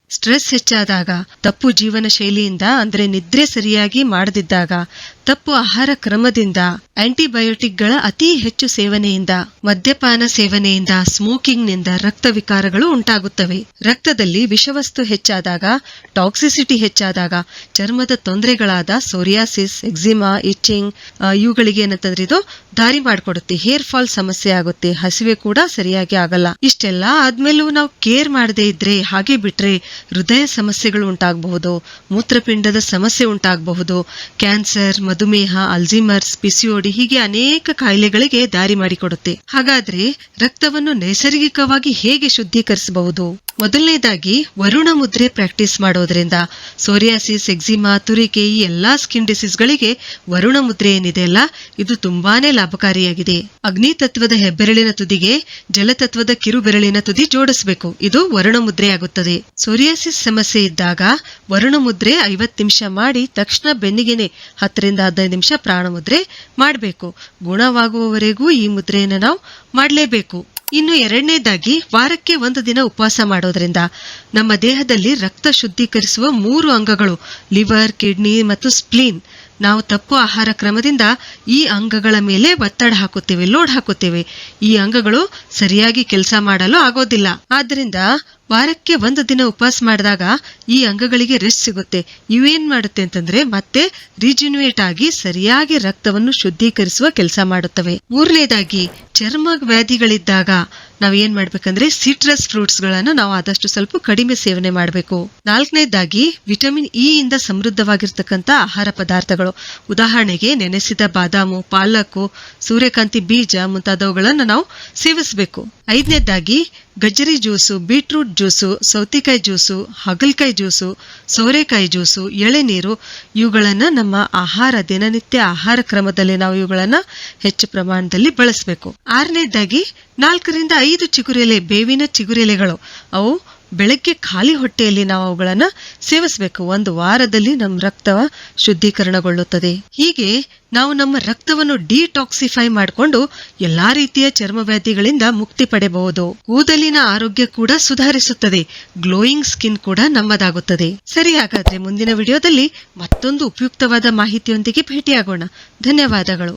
Stress ಹೆಚ್ಚಾದಾಗ, ತಪ್ಪು ಜೀವನ ಶೈಲಿಯಿಂದ ಅಂದ್ರೆ ನಿದ್ರೆ ಸರಿಯಾಗಿ ಮಾಡದಿದ್ದಾಗ, ತಪ್ಪು ಆಹಾರ ಕ್ರಮದಿಂದ, ಆಂಟಿಬಯೋಟಿಕ್ಗಳ ಅತಿ ಹೆಚ್ಚು ಸೇವನೆಯಿಂದ, ಮದ್ಯಪಾನ ಸೇವನೆಯಿಂದ, ಸ್ಮೋಕಿಂಗ್ನಿಂದ ರಕ್ತ ವಿಕಾರಗಳು ಉಂಟಾಗುತ್ತವೆ. ರಕ್ತದಲ್ಲಿ ವಿಷವಸ್ತು ಹೆಚ್ಚಾದಾಗ, ಟಾಕ್ಸಿಸಿಟಿ ಹೆಚ್ಚಾದಾಗ ಚರ್ಮದ ತೊಂದರೆಗಳಾದ ಸೋರಿಯಾಸಿಸ್, ಎಕ್ಸಿಮಾ, ಇಚಿಂಗ್ ಇವುಗಳಿಗೆ ಏನಂತಂದ್ರೆ ಇದು ದಾರಿ ಮಾಡಿಕೊಡುತ್ತೆ. ಹೇರ್ ಫಾಲ್ ಸಮಸ್ಯೆ ಆಗುತ್ತೆ, ಹಸಿವೆ ಕೂಡ ಸರಿಯಾಗಿ ಆಗಲ್ಲ. ಇಷ್ಟೆಲ್ಲ ಆದ್ಮೇಲೂ ನಾವು ಕೇರ್ ಮಾಡದೇ ಇದ್ರೆ, ಹಾಗೆ ಬಿಟ್ರೆ ಹೃದಯ ಸಮಸ್ಯೆಗಳು ಉಂಟಾಗಬಹುದು, ಮೂತ್ರಪಿಂಡದ ಸಮಸ್ಯೆ ಉಂಟಾಗಬಹುದು, ಕ್ಯಾನ್ಸರ್, ಮಧುಮೇಹ, ಅಲ್ಝೀಮರ್ಸ್, ಪಿಸಿಒಡಿ ಹೀಗೆ ಅನೇಕ ಕಾಯಿಲೆಗಳಿಗೆ ದಾರಿ ಮಾಡಿಕೊಡುತ್ತೆ. ಹಾಗಾದ್ರೆ ರಕ್ತವನ್ನು ನೈಸರ್ಗಿಕವಾಗಿ ಹೇಗೆ ಶುದ್ಧೀಕರಿಸಬಹುದು? ಮೊದಲನೇದಾಗಿ ವರುಣ ಮುದ್ರೆ ಪ್ರಾಕ್ಟೀಸ್ ಮಾಡೋದ್ರಿಂದ ಸೋರಿಯಾಸಿಸ್, ಎಕ್ಸಿಮಾ, ತುರಿಕೆ ಈ ಎಲ್ಲಾ ಸ್ಕಿನ್ ಡಿಸೀಸ್ಗಳಿಗೆ ವರುಣ ಮುದ್ರೆ ಏನಿದೆ ಅಲ್ಲ, ಇದು ತುಂಬಾನೇ ಲಾಭಕಾರಿಯಾಗಿದೆ. ಅಗ್ನಿ ತತ್ವದ ಹೆಬ್ಬೆರಳಿನ ತುದಿಗೆ ಜಲತತ್ವದ ಕಿರು ಬೆರಳಿನ ತುದಿ ಜೋಡಿಸಬೇಕು. ಇದು ವರುಣ ಮುದ್ರೆ ಆಗುತ್ತದೆ. ಸೋರಿಯಾಸಿಸ್ ಸಮಸ್ಯೆ ಇದ್ದಾಗ ವರುಣ ಮುದ್ರೆ 50 ನಿಮಿಷ ಮಾಡಿ ತಕ್ಷಣ ಬೆನ್ನಿಗೆನೆ 10 ರಿಂದ 15 ನಿಮಿಷ ಪ್ರಾಣ ಮುದ್ರೆ ಮಾಡಬೇಕು. ಗುಣವಾಗುವವರೆಗೂ ಈ ಮುದ್ರೆಯನ್ನು ನಾವು ಮಾಡಲೇಬೇಕು. ಇನ್ನು ಎರಡನೇದಾಗಿ ವಾರಕ್ಕೆ 1 ದಿನ ಉಪವಾಸ ಮಾಡೋದ್ರಿಂದ ನಮ್ಮ ದೇಹದಲ್ಲಿ ರಕ್ತ ಶುದ್ಧೀಕರಿಸುವ 3 ಅಂಗಗಳು ಲಿವರ್, ಕಿಡ್ನಿ ಮತ್ತು ಸ್ಪ್ಲೀನ್, ನಾವು ತಪ್ಪು ಆಹಾರ ಕ್ರಮದಿಂದ ಈ ಅಂಗಗಳ ಮೇಲೆ ಒತ್ತಡ ಹಾಕುತ್ತೇವೆ, ಲೋಡ್ ಹಾಕುತ್ತೇವೆ. ಈ ಅಂಗಗಳು ಸರಿಯಾಗಿ ಕೆಲಸ ಮಾಡಲು ಆಗೋದಿಲ್ಲ. ಆದ್ರಿಂದ ವಾರಕ್ಕೆ 1 ದಿನ ಉಪವಾಸ ಮಾಡಿದಾಗ ಈ ಅಂಗಗಳಿಗೆ ರೆಸ್ಟ್ ಸಿಗುತ್ತೆ. ಇವೇನ್ ಮಾಡುತ್ತೆ ಅಂತಂದ್ರೆ ಮತ್ತೆ ರಿಜಿನ್ಯೂಯೇಟ್ ಆಗಿ ಸರಿಯಾಗಿ ರಕ್ತವನ್ನು ಶುದ್ಧೀಕರಿಸುವ ಕೆಲಸ ಮಾಡುತ್ತವೆ. ಮೂರನೇದಾಗಿ ಚರ್ಮ ವ್ಯಾಧಿಗಳಿದ್ದಾಗ ನಾವೇನ್ ಮಾಡ್ಬೇಕಂದ್ರೆ ಸಿಟ್ರಸ್ ಫ್ರೂಟ್ಸ್ ಗಳನ್ನ ನಾವು ಆದಷ್ಟು ಸ್ವಲ್ಪ ಕಡಿಮೆ ಸೇವನೆ ಮಾಡಬೇಕು. ನಾಲ್ಕನೇದಾಗಿ ವಿಟಮಿನ್ ಇ ಇಂದ ಸಮೃದ್ಧವಾಗಿರ್ತಕ್ಕಂಥ ಆಹಾರ ಪದಾರ್ಥಗಳು, ಉದಾಹರಣೆಗೆ ನೆನೆಸಿದ ಬಾದಾಮು, ಪಾಲಕ್ಕು, ಸೂರ್ಯಕಾಂತಿ ಬೀಜ ಮುಂತಾದವುಗಳನ್ನು ನಾವು ಸೇವಿಸಬೇಕು. ಐದನೇದಾಗಿ ಗಜ್ಜರಿ ಜ್ಯೂಸು, ಬೀಟ್ರೂಟ್ ಜ್ಯೂಸು, ಸೌತೆಕಾಯಿ ಜ್ಯೂಸು, ಹಾಗಲಕಾಯಿ ಜ್ಯೂಸು, ಸೋರೆಕಾಯಿ ಜ್ಯೂಸು, ಎಳೆನೀರು ಇವುಗಳನ್ನ ನಮ್ಮ ದಿನನಿತ್ಯ ಆಹಾರ ಕ್ರಮದಲ್ಲಿ ನಾವು ಇವುಗಳನ್ನ ಹೆಚ್ಚು ಪ್ರಮಾಣದಲ್ಲಿ ಬಳಸಬೇಕು. ಆರನೇದಾಗಿ 4 ರಿಂದ 5 ಚಿಗುರೆಲೆ, ಬೇವಿನ ಚಿಗುರೆಲೆಗಳು, ಅವು ಬೆಳಗ್ಗೆ ಖಾಲಿ ಹೊಟ್ಟೆಯಲ್ಲಿ ನಾವು ಅವುಗಳನ್ನ ಸೇವಿಸಬೇಕು. 1 ವಾರದಲ್ಲಿ ನಮ್ಮ ರಕ್ತ ಶುದ್ಧೀಕರಣಗೊಳ್ಳುತ್ತದೆ. ಹೀಗೆ ನಾವು ನಮ್ಮ ರಕ್ತವನ್ನು ಡಿಟಾಕ್ಸಿಫೈ ಮಾಡಿಕೊಂಡು ಎಲ್ಲಾ ರೀತಿಯ ಚರ್ಮ ವ್ಯಾಧಿಗಳಿಂದ ಮುಕ್ತಿ ಪಡೆಯಬಹುದು. ಕೂದಲಿನ ಆರೋಗ್ಯ ಕೂಡ ಸುಧಾರಿಸುತ್ತದೆ, ಗ್ಲೋಯಿಂಗ್ ಸ್ಕಿನ್ ಕೂಡ ನಮ್ಮದಾಗುತ್ತದೆ. ಸರಿ, ಹಾಗಾದ್ರೆ ಮುಂದಿನ ವಿಡಿಯೋದಲ್ಲಿ ಮತ್ತೊಂದು ಉಪಯುಕ್ತವಾದ ಮಾಹಿತಿಯೊಂದಿಗೆ ಭೇಟಿಯಾಗೋಣ. ಧನ್ಯವಾದಗಳು.